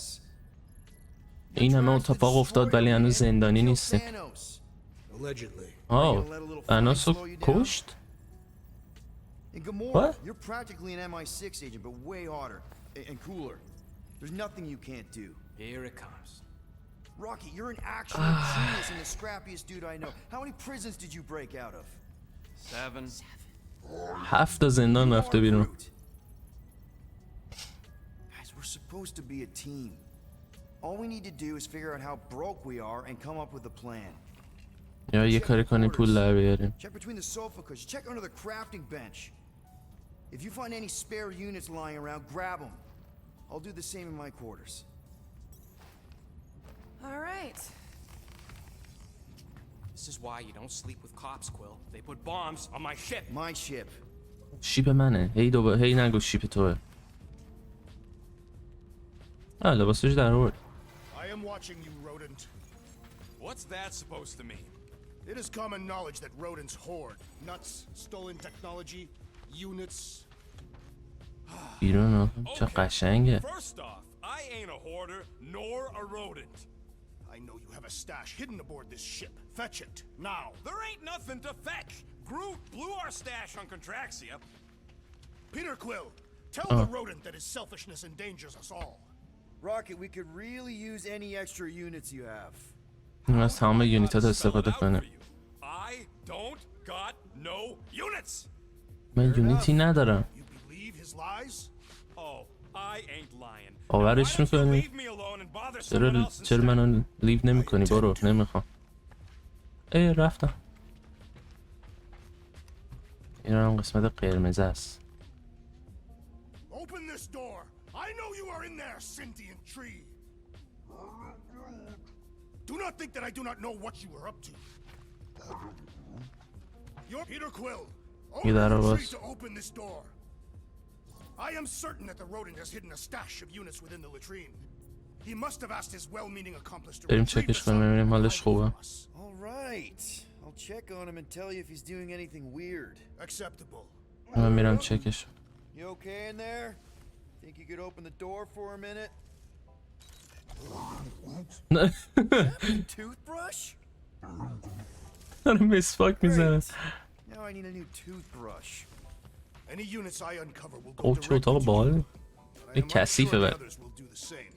[SPEAKER 1] این همه اتفاق افتاد ولی هنوز زندانی نیستیم. آه، تانوس رو کشت؟
[SPEAKER 2] In Gamora, you're practically an MI6 agent, but way hotter and cooler. There's nothing you can't do.
[SPEAKER 3] Here it comes.
[SPEAKER 2] Rocky, you're an actual genius and the scrappiest dude I know. How many prisons did you break out of?
[SPEAKER 3] 7.
[SPEAKER 1] 7 تا زندان رفته بیرون.
[SPEAKER 2] Guys, we're supposed to be a team. All we need to do is figure out how broke we are and come up with a plan.
[SPEAKER 1] یا یه کاری کنیم پول در بیاریم.
[SPEAKER 2] Check between the sofa cushions. Check under the crafting bench. If you find any spare units lying around, grab them. I'll do the same in my quarters.
[SPEAKER 4] All right.
[SPEAKER 3] This is why you don't sleep with cops, Quill. They put bombs on my ship.
[SPEAKER 2] My ship.
[SPEAKER 1] شیپ منه. هی نگو شیپ توه. لباسش در آورد.
[SPEAKER 5] I am watching you, rodent.
[SPEAKER 9] What's that supposed to mean?
[SPEAKER 5] It is common knowledge that rodents hoard nuts, stolen technology, units.
[SPEAKER 1] بیرون چه قشنگه.
[SPEAKER 9] First off, I ain't a hoarder nor a rodent.
[SPEAKER 5] I know you have a stash hidden aboard this ship. Fetch it, now.
[SPEAKER 9] There ain't nothing to fetch. Groot blew our stash on Contraxia.
[SPEAKER 5] Peter Quill, tell the rodent that his selfishness endangers us all.
[SPEAKER 2] Rocket, we could really use any extra units you have.
[SPEAKER 1] از تمام یونیتات استفاده کنه.
[SPEAKER 9] I don't got no units.
[SPEAKER 1] من یونیتی ندارم.
[SPEAKER 5] You believe his lies?
[SPEAKER 9] Oh, I ain't lying.
[SPEAKER 1] باورش میکنی؟ چرا منو لیو نمی کنی؟ برو، نمیخوام. رفتم. این هم قسمت قرمز است.
[SPEAKER 5] Open this door. I know you are in there, sentient tree. Do not think that I do not know what you are up to. You're Peter Quill. Order the tree to open this door. I am certain that the rodent has hidden a stash of units within the latrine. He must have asked his well-meaning accomplice to retrieve the
[SPEAKER 2] stuff. All right. I'll check on him and tell you if he's doing anything weird.
[SPEAKER 5] Acceptable.
[SPEAKER 1] من میرم چکش.
[SPEAKER 2] You okay in there? Think you could open the door for a minute? Toothbrush?
[SPEAKER 1] داره مسواک میزنه.
[SPEAKER 2] Now I need a new toothbrush.
[SPEAKER 5] Any units I uncover will go
[SPEAKER 1] اوه چه
[SPEAKER 5] directly
[SPEAKER 1] اتاق
[SPEAKER 5] to
[SPEAKER 1] باحال.
[SPEAKER 5] you. But I
[SPEAKER 1] این
[SPEAKER 5] am
[SPEAKER 1] کثیفه
[SPEAKER 5] unsure the
[SPEAKER 1] بعد.
[SPEAKER 5] others will do the same.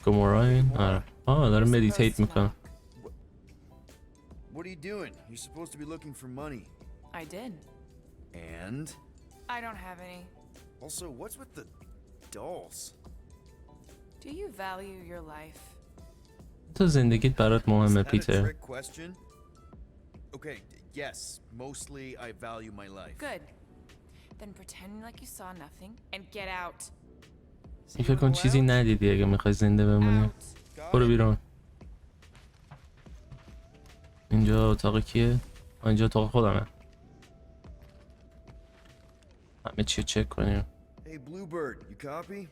[SPEAKER 1] گموراین آره داره مدیتیت میکنه.
[SPEAKER 2] What are you doing? You're supposed to be looking for money.
[SPEAKER 4] I did.
[SPEAKER 2] And?
[SPEAKER 4] I don't have any.
[SPEAKER 2] Also, what's with the dolls?
[SPEAKER 4] Do you value your life?
[SPEAKER 1] تو زندگیت برات مهمه
[SPEAKER 2] Is that a
[SPEAKER 1] پیتر.
[SPEAKER 2] trick question? Okay, yes, mostly I value my life.
[SPEAKER 4] Good. Then pretend like you saw nothing and get out.
[SPEAKER 2] See
[SPEAKER 1] این
[SPEAKER 2] you
[SPEAKER 1] فکر کن
[SPEAKER 2] in the
[SPEAKER 1] چیزی
[SPEAKER 2] lounge?
[SPEAKER 1] ندیدی اگه میخوای زنده بمونی.
[SPEAKER 4] Out.
[SPEAKER 2] Got
[SPEAKER 1] برو
[SPEAKER 2] it.
[SPEAKER 1] بیرون. اینجا اتاق کیه؟ اینجا اتاق خودمه. همه چی چک کنیم.
[SPEAKER 2] Hey, Bluebird, you copy?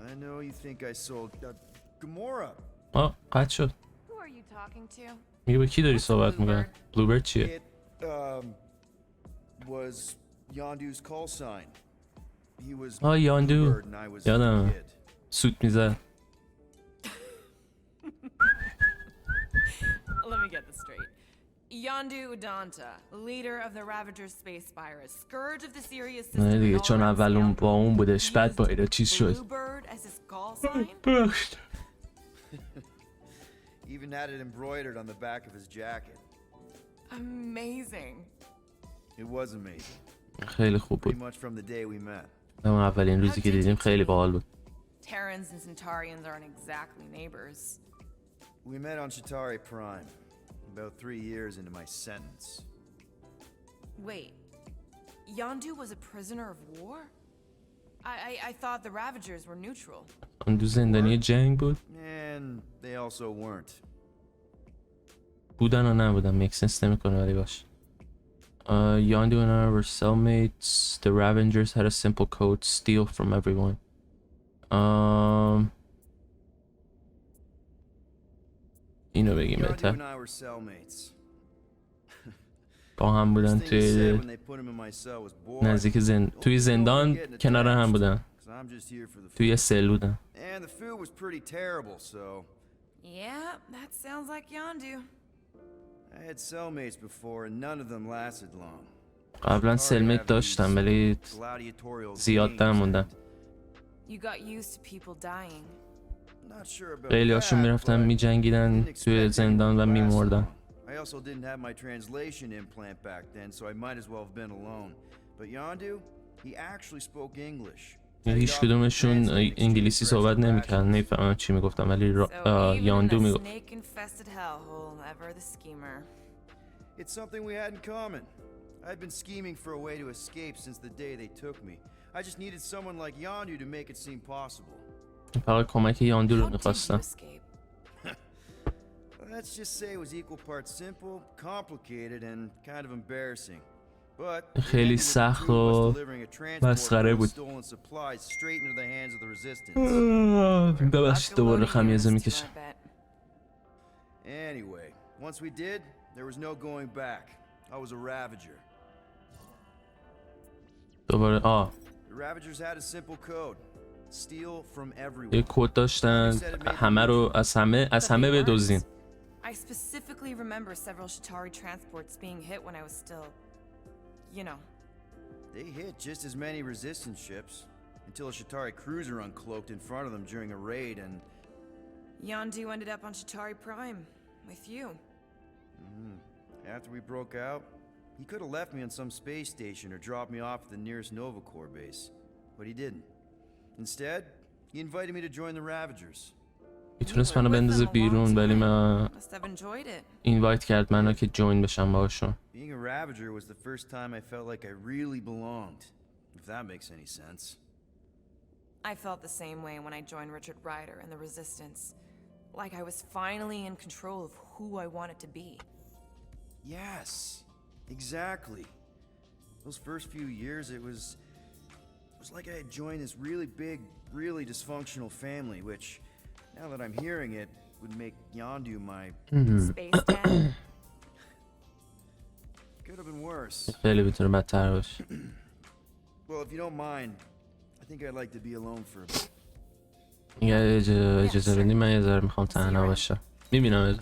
[SPEAKER 2] I know you think I sold Gamora.
[SPEAKER 1] قطع شد.
[SPEAKER 4] Who are you talking to?
[SPEAKER 1] میگه با کی داری صحبت میکنه؟ بلوبرد چیه؟
[SPEAKER 2] It was Yondu's call sign. He was
[SPEAKER 1] یاندو.
[SPEAKER 2] Bluebird and I was
[SPEAKER 1] یادمه.
[SPEAKER 2] a kid.
[SPEAKER 1] سوت میزد.
[SPEAKER 4] Let me get this straight. Yondu Udonta, leader of the Ravager space virus, scourge of the Sirius system.
[SPEAKER 1] نه دیگه
[SPEAKER 4] and all
[SPEAKER 1] چون
[SPEAKER 4] around
[SPEAKER 1] اول اون
[SPEAKER 4] Seattle,
[SPEAKER 1] با اون بودش بعد
[SPEAKER 4] used
[SPEAKER 1] با اینا چیز شد.
[SPEAKER 4] Bluebird as his call sign?
[SPEAKER 1] بخشت.
[SPEAKER 2] Even had it embroidered on the back of his jacket.
[SPEAKER 4] Amazing.
[SPEAKER 2] It was amazing.
[SPEAKER 1] خیلی خوب
[SPEAKER 2] Pretty
[SPEAKER 1] بود.
[SPEAKER 2] much from the day we met.
[SPEAKER 1] اون اولین روزی که دیدیم خیلی باحال بود.
[SPEAKER 4] Terrans and Centaurians aren't exactly neighbors.
[SPEAKER 2] We met on Chitauri Prime, about 3 years into my sentence.
[SPEAKER 4] Wait, Yondu was a prisoner of war? I thought the Ravagers were neutral.
[SPEAKER 1] اون دو زندانی جنگ بود.
[SPEAKER 2] And they also weren't.
[SPEAKER 1] بودن و نبودن مکسنس نمیکنه ولی باش. Yondu and I were cellmates. The Ravengers had a simple code: steal from everyone. اینو بگیم
[SPEAKER 2] Yondu
[SPEAKER 1] بهتر.
[SPEAKER 2] and I were cellmates.
[SPEAKER 1] با هم بودن
[SPEAKER 2] First thing he said
[SPEAKER 1] توی
[SPEAKER 2] when they put him in my cell was, "Boy,
[SPEAKER 1] نزدیک توی زندان کنار هم بودن.
[SPEAKER 2] 'cause I'm just here for the food."
[SPEAKER 1] توی سل بودن.
[SPEAKER 2] And the food was pretty terrible, so
[SPEAKER 4] Yeah, that sounds like Yondu.
[SPEAKER 2] I had cellmates before and none of them lasted long.
[SPEAKER 1] قبلا سلمت داشتم ولی
[SPEAKER 2] Gladiatorial
[SPEAKER 1] زیاد
[SPEAKER 2] games
[SPEAKER 1] نموندن.
[SPEAKER 2] and
[SPEAKER 4] You got used to people dying.
[SPEAKER 2] not sure about
[SPEAKER 1] خیلی هاشون
[SPEAKER 2] that,
[SPEAKER 1] میرفتن
[SPEAKER 2] but
[SPEAKER 1] میجنگیدن
[SPEAKER 2] didn't
[SPEAKER 1] توی
[SPEAKER 2] expect
[SPEAKER 1] زندان و
[SPEAKER 2] anyone to last
[SPEAKER 1] میمردن.
[SPEAKER 2] long. I also didn't have my translation implant back then, so I might as well have been alone. But Yondu, he actually spoke English.
[SPEAKER 1] هیچ کدومشون انگلیسی صحبت نمیکردن نمیفهمم چی میگفتن ولی
[SPEAKER 4] So even in
[SPEAKER 1] یاندو
[SPEAKER 4] the
[SPEAKER 1] میگفت.
[SPEAKER 4] snake-infested hellhole, ever the schemer.
[SPEAKER 2] It's something we had in common. I've been scheming for a way to escape since the day they took me. I just needed someone like Yondu to make it seem possible.
[SPEAKER 1] فقط کمک یاندو رو
[SPEAKER 4] How did you
[SPEAKER 1] میخواستم.
[SPEAKER 4] escape?
[SPEAKER 2] Let's just say it was equal parts simple, complicated, and kind of embarrassing. But
[SPEAKER 1] خیلی سخت و مسخره بود.
[SPEAKER 2] stolen supplies straight into the hands of the resistance.
[SPEAKER 1] ببخشید دوباره خمیازه
[SPEAKER 4] Babylonians,
[SPEAKER 1] میکشم.
[SPEAKER 4] I bet.
[SPEAKER 2] Anyway, once we did, there was no going back. I was a Ravager.
[SPEAKER 1] دوباره
[SPEAKER 2] The Ravagers had a simple code. Steal from everyone.
[SPEAKER 1] یه کد داشتن همه رو از همه بدزدین.
[SPEAKER 4] I specifically remember several Chitauri transports being hit when I was still, you know.
[SPEAKER 2] They hit just as many resistance ships until a Chitauri cruiser uncloaked in front of them during a raid and
[SPEAKER 4] Yondu ended up on Chitauri Prime with you.
[SPEAKER 2] after we broke out, he could have left me on some space station or dropped me off at the nearest Nova Corps base, but he didn't. Instead, he invited me to join the Ravagers.
[SPEAKER 1] میتونست منو بندازه بیرون ولی من
[SPEAKER 4] Must have enjoyed it.
[SPEAKER 1] اینوایت کرد منو که جوین بشم باهاشون.
[SPEAKER 2] Being a Ravager was the first time I felt like I really belonged, if that makes any sense.
[SPEAKER 4] I felt the same way when I joined Richard Rider and the Resistance. Like I was finally in control of who I wanted to be.
[SPEAKER 2] Yes, exactly. Those first few years, it was like I had joined this really big, really dysfunctional family, which, now that I'm hearing it, would make Yondu my...
[SPEAKER 4] Space Dad.
[SPEAKER 2] Could have have been worse.
[SPEAKER 1] خیلی میتونه بدتر باشه.
[SPEAKER 2] Well, if you don't mind, I think I'd like to be alone for a bit.
[SPEAKER 1] اگر اجازه بدی من یه ذره میخوام تنها باشم. میبینم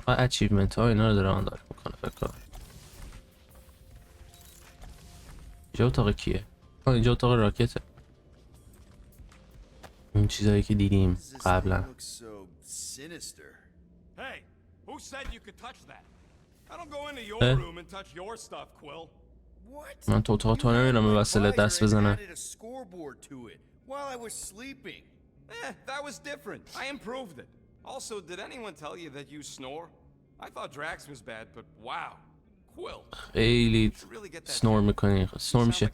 [SPEAKER 1] فقط اچیومنت ها اینا رو داره آن داره میکنه فکر کنم. اینجا اتاق کیه؟ اینجا اتاق راکته. اون چیزایی که دیدیم قبلا.
[SPEAKER 9] Hey, who said you could touch that? I don't go into your room and touch your stuff, Quill.
[SPEAKER 2] What?
[SPEAKER 1] من تو اتاق تو نمیرم به وسیله دست بزنم.
[SPEAKER 2] added a scoreboard to it while I was sleeping.
[SPEAKER 9] That was different. I improved it. Also, did anyone tell you that you snore? I thought Drax was bad, but wow. Quill.
[SPEAKER 1] خیلی سنور میکنی. سنور میشه.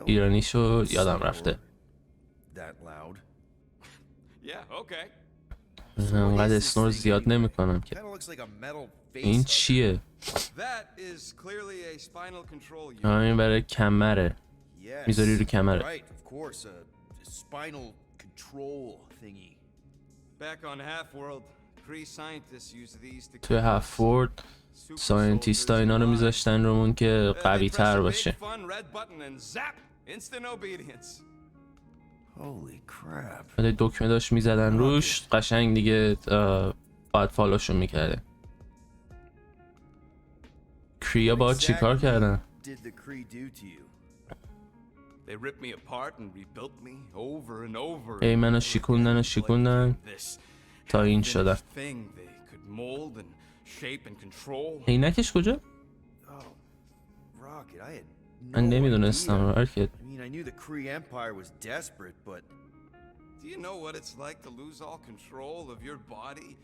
[SPEAKER 1] ایرانیشو یادم رفته.
[SPEAKER 2] That loud.
[SPEAKER 9] Yeah, okay.
[SPEAKER 1] انقدر اسنور زیاد نمیکنم که.
[SPEAKER 2] Kinda looks like a metal face.
[SPEAKER 1] این چیه؟
[SPEAKER 9] That is clearly a spinal control unit.
[SPEAKER 1] این برای کمره.
[SPEAKER 2] Yes.
[SPEAKER 1] میذاری رو کمره.
[SPEAKER 2] Right, of course, a spinal control thingy.
[SPEAKER 9] Back on Half-World, Kree scientists use these to
[SPEAKER 1] توی هفورد ساینتیست ها اینا رو میذاشتن رومون که قوی تر باشه.
[SPEAKER 2] Holy crap.
[SPEAKER 1] ولی دکمه داشت میزدن روش قشنگ دیگه باید فالوشون میکرده. کریا باید چی کار کردن؟
[SPEAKER 2] Did the Kree do to you?
[SPEAKER 9] They ripped me apart and rebuilt me over and over.
[SPEAKER 1] ای منو شکوندن تا این شدم. عینکش کجا؟
[SPEAKER 2] Rocket, I had
[SPEAKER 1] من
[SPEAKER 2] no
[SPEAKER 1] نمیدونستم راکت.
[SPEAKER 2] I mean, I knew the Kree Empire was desperate, but
[SPEAKER 9] Do you know what it's like to lose all control of your body?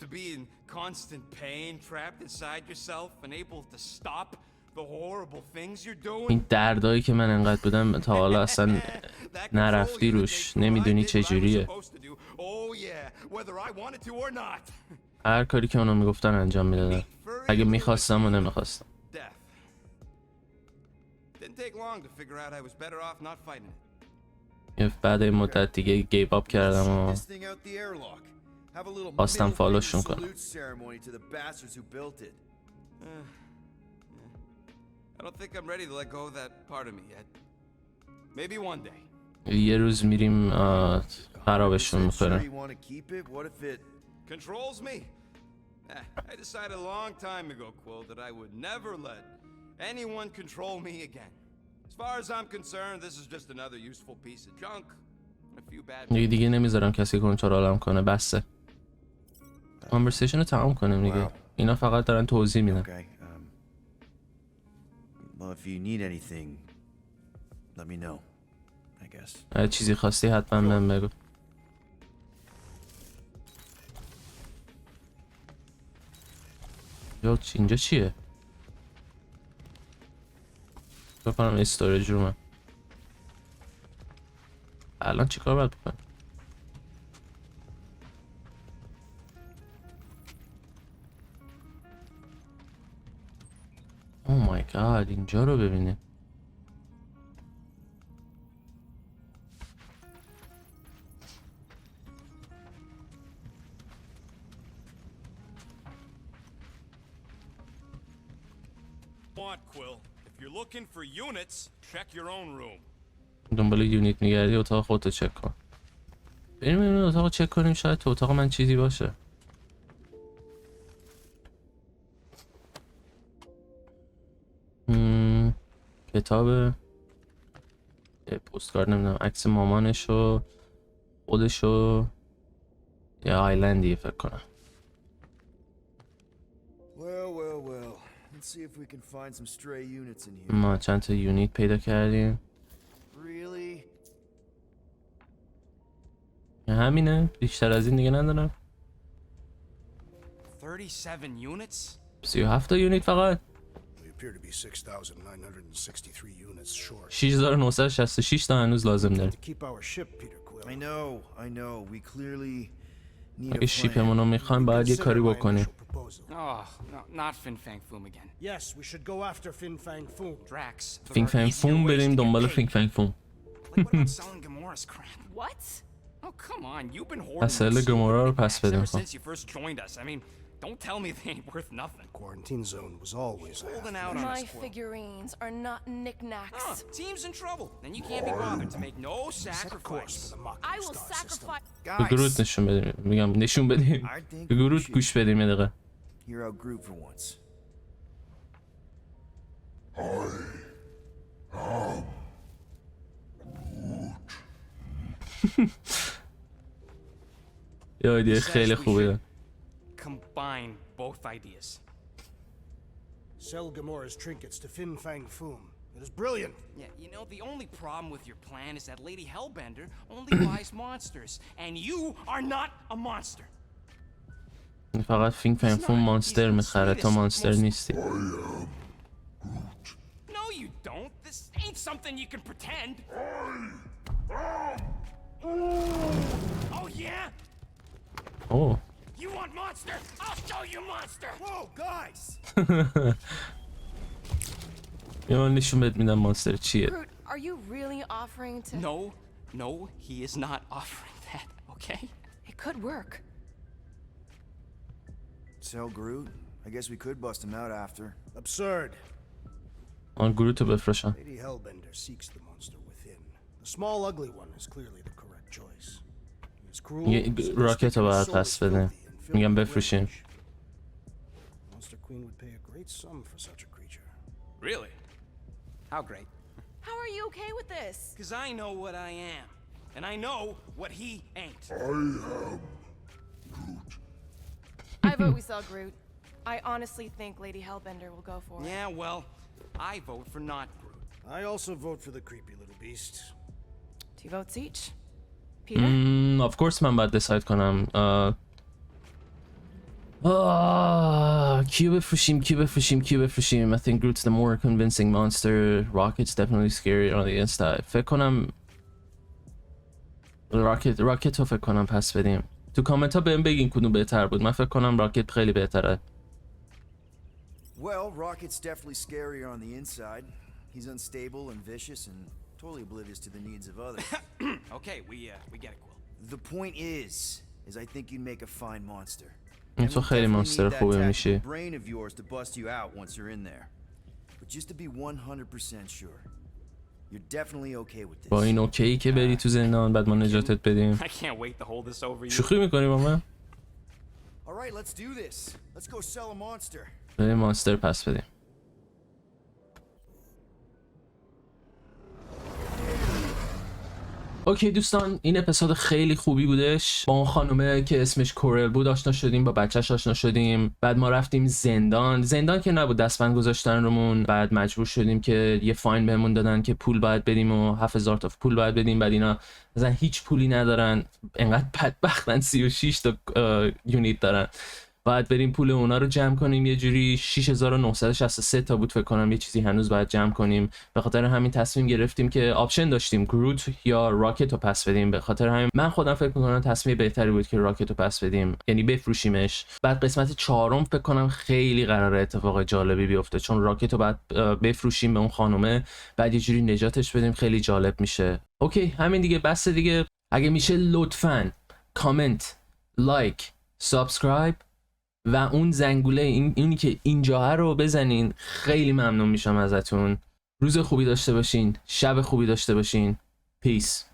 [SPEAKER 9] To be in constant pain, trapped inside yourself, unable to stop the horrible things you're doing?
[SPEAKER 1] این دردایی که من انقدر بودم تا حالا اصلا نرفتی روش نمیدونی چجوریه.
[SPEAKER 9] Oh yeah, whether I wanted to or not.
[SPEAKER 1] هر کاری که اونا میگفتن انجام میدادم. اگه میخواستم و نمیخواستم.
[SPEAKER 9] Didn't take long to figure out I was better off not fighting it.
[SPEAKER 1] بعد این مدت دیگه گیب اپ کردم و
[SPEAKER 2] this thing out the airlock. Have a little
[SPEAKER 1] خواستم
[SPEAKER 2] middle
[SPEAKER 1] فالوشون
[SPEAKER 2] finger
[SPEAKER 1] کنم.
[SPEAKER 2] salute ceremony to the bastards who built it.
[SPEAKER 9] I don't think I'm ready to let go of that part of me yet. Maybe one day.
[SPEAKER 1] یه روز میریم خرابشون
[SPEAKER 2] Said, sure
[SPEAKER 1] میکنم.
[SPEAKER 2] you want to keep it? What if it
[SPEAKER 9] Controls me? I decided a long time ago, Quill, that I would never let anyone control me again. As far as I'm concerned, this is just another useful piece of junk. And a few bad
[SPEAKER 1] دیگه نمیذارم کسی کنترلم کنه بسه. کانورسیشن رو تمام کنیم دیگه. اینا فقط دارن توضیح میدن.
[SPEAKER 2] Okay. Well, if you need anything, let me know. I guess.
[SPEAKER 1] اگه چیزی خواستی حتما بهم بگو. اینجا چیه؟ بکنم استوریج رومم. الان چیکار باید بکنم؟ او مای گاد اینجا رو ببینیم.
[SPEAKER 9] Quill. If you're looking for units, check your own room.
[SPEAKER 1] دنبال یونیت میگردی اتاق خودتو چک کن. بریم این اتاق چک کنیم شاید تو اتاق من چیزی باشه. کتاب پستکارد نمیدونم عکس مامانشو خودشو یه آیلندی فکر کنم.
[SPEAKER 2] Well. Let's see if we can find some stray units in here.
[SPEAKER 1] ما چند تا یونیت پیدا کردیم.
[SPEAKER 2] Really?
[SPEAKER 1] همینه بیشتر از این دیگه ندارم.
[SPEAKER 9] 37 units?
[SPEAKER 1] 37 تا یونیت فقط.
[SPEAKER 5] We appear to be 6,963 units short.
[SPEAKER 1] 6966 تا هنوز لازم داریم.
[SPEAKER 5] To keep our ship, Peter Quill.
[SPEAKER 2] I know. We clearly need
[SPEAKER 1] اگه
[SPEAKER 2] a
[SPEAKER 1] شیپمون رو
[SPEAKER 2] plan.
[SPEAKER 1] میخوایم باید یه کاری
[SPEAKER 5] Consider my
[SPEAKER 1] بکنیم.
[SPEAKER 5] initial proposal.
[SPEAKER 9] Oh, no, not Fin Fang Foom again.
[SPEAKER 5] Yes, we should go after Fin Fang Foom.
[SPEAKER 9] Drax. there
[SPEAKER 1] فینگ
[SPEAKER 9] are
[SPEAKER 1] فنگ
[SPEAKER 9] easier
[SPEAKER 1] فوم
[SPEAKER 9] ways
[SPEAKER 1] بریم
[SPEAKER 9] to get
[SPEAKER 1] دنبال
[SPEAKER 9] paid.
[SPEAKER 1] فینگ فنگ فوم.
[SPEAKER 9] Like what about selling Gamora's crap?
[SPEAKER 4] What?
[SPEAKER 9] Oh,
[SPEAKER 3] come on, you've been hoarding
[SPEAKER 1] اصل
[SPEAKER 3] those
[SPEAKER 1] گمورا رو
[SPEAKER 3] secret
[SPEAKER 1] پس
[SPEAKER 3] packs
[SPEAKER 1] بدیم
[SPEAKER 3] ever
[SPEAKER 1] خب.
[SPEAKER 3] since you first joined us. I mean, don't tell me they ain't worth nothing.
[SPEAKER 5] Quarantine zone was always
[SPEAKER 3] Holding out on
[SPEAKER 4] My
[SPEAKER 3] us, Quill.
[SPEAKER 4] figurines are not knickknacks.
[SPEAKER 3] Team's in trouble, and you can't be bothered to make no
[SPEAKER 5] set a course
[SPEAKER 3] sacrifice.
[SPEAKER 5] for the
[SPEAKER 4] I will
[SPEAKER 5] mocking star system.
[SPEAKER 4] sacrifice.
[SPEAKER 1] به گروت
[SPEAKER 2] Guys,
[SPEAKER 1] نشون بدیم. میگم نشون بدیم. به گروت گوش بدیم یه دقیقه.
[SPEAKER 2] hear out Groot for once.
[SPEAKER 1] یه ایده
[SPEAKER 3] Says
[SPEAKER 1] خیلی
[SPEAKER 3] we
[SPEAKER 1] خوبه.
[SPEAKER 3] should combine both ideas.
[SPEAKER 5] Sell Gamora's trinkets to Fin Fang Foom. It is brilliant.
[SPEAKER 3] Yeah, you know, the only problem with your plan is that Lady Hellbender only buys monsters, and you are not a monster.
[SPEAKER 1] فقط فینگ فنفون مانستر میخره تو مانستر نیستی.
[SPEAKER 3] No, you don't. This ain't something you can pretend. Oh, yeah?
[SPEAKER 1] اوه
[SPEAKER 3] You want monster? I'll show you monster!
[SPEAKER 2] Whoa, guys!
[SPEAKER 1] یه من نشون بهت میدم مانستر چیه.
[SPEAKER 4] Groot, are you really offering to?
[SPEAKER 3] No, he is not offering that, okay?
[SPEAKER 4] It could work.
[SPEAKER 2] Sell Groot? I guess we could bust him out after.
[SPEAKER 5] Absurd.
[SPEAKER 1] آن گروتو بفرشم.
[SPEAKER 5] Lady Hellbender seeks the monster within. The small ugly one is clearly the correct choice. He is cruel,
[SPEAKER 1] میگه راکت رو باید پس بده. میگم بفروشیم.
[SPEAKER 5] Monster Queen would pay a great sum for such a creature.
[SPEAKER 3] Really? How great?
[SPEAKER 4] How are you okay with this?
[SPEAKER 3] Because I know what I am, and I know what he ain't.
[SPEAKER 4] I vote we sell Groot. I honestly think Lady Hellbender will go for it.
[SPEAKER 3] Yeah, well, I vote for not Groot.
[SPEAKER 5] I also vote for the creepy little beast.
[SPEAKER 4] 2 votes each. Peter?
[SPEAKER 1] of course من باید decide کنم. کیو بفروشیم. I think Groot's the more convincing monster. Rocket's definitely scary on the inside. فکر کنم راکت رو فکر کنم پس بدیم. تو کامنت ها بهم بگین کدوم بهتر بود. من فکر کنم راکت خیلی بهتره.
[SPEAKER 2] Well, Rocket's definitely scarier on the inside. He's unstable and vicious and totally oblivious to the needs of others.
[SPEAKER 3] Okay, we get it, Quill.
[SPEAKER 2] The point is I think you'd make a fine monster.
[SPEAKER 1] تو خیلی مانستر خوبی میشی.
[SPEAKER 2] Brain of yours to bust you out once you're in there. But just to be 100% sure, you're definitely okay with this.
[SPEAKER 1] با این اوکی که بری تو زندان بعد ما نجاتت بدیم.
[SPEAKER 3] I can't wait to hold this over you.
[SPEAKER 1] شوخی میکنی با من؟
[SPEAKER 2] All right, let's do this. Let's go sell a monster.
[SPEAKER 1] بریم مانستر پس بدیم. اوکی دوستان، این اپیزود خیلی خوبی بودش. با اون خانومه که اسمش کورل بود آشنا شدیم، با بچهش آشنا شدیم. بعد ما رفتیم زندان که نبود، دستبند گذاشتن رومون. بعد مجبور شدیم که یه فاین بهمون دادن که پول باید بدیم و 7000 تا پول باید بدیم. بعد اینا مثلا هیچ پولی ندارن، انقدر بدبختن 36 تا یونیت دارن. باید بریم پول اونا رو جمع کنیم. یه جوری 6963 تا بود فکر کنم، یه چیزی هنوز باید جمع کنیم. به خاطر همین تصمیم گرفتیم که آپشن داشتیم گروت یا راکت رو پس بدیم. به خاطر همین من خودم فکر می‌کنم تصمیم بهتری بود که راکت رو پس بدیم، یعنی بفروشیمش. بعد قسمت 4 فکر کنم خیلی قراره اتفاق جالبی بیفته، چون راکت رو بعد بفروشیم به اون خانومه، بعد یه جوری نجاتش بدیم. خیلی جالب میشه. اوکی همین دیگه، بس دیگه. اگه میشه لطفاً کامنت، لایک، سابسکرایب و اون زنگوله اینی که اینجا رو بزنین. خیلی ممنون میشم ازتون. روز خوبی داشته باشین، شب خوبی داشته باشین. پیس.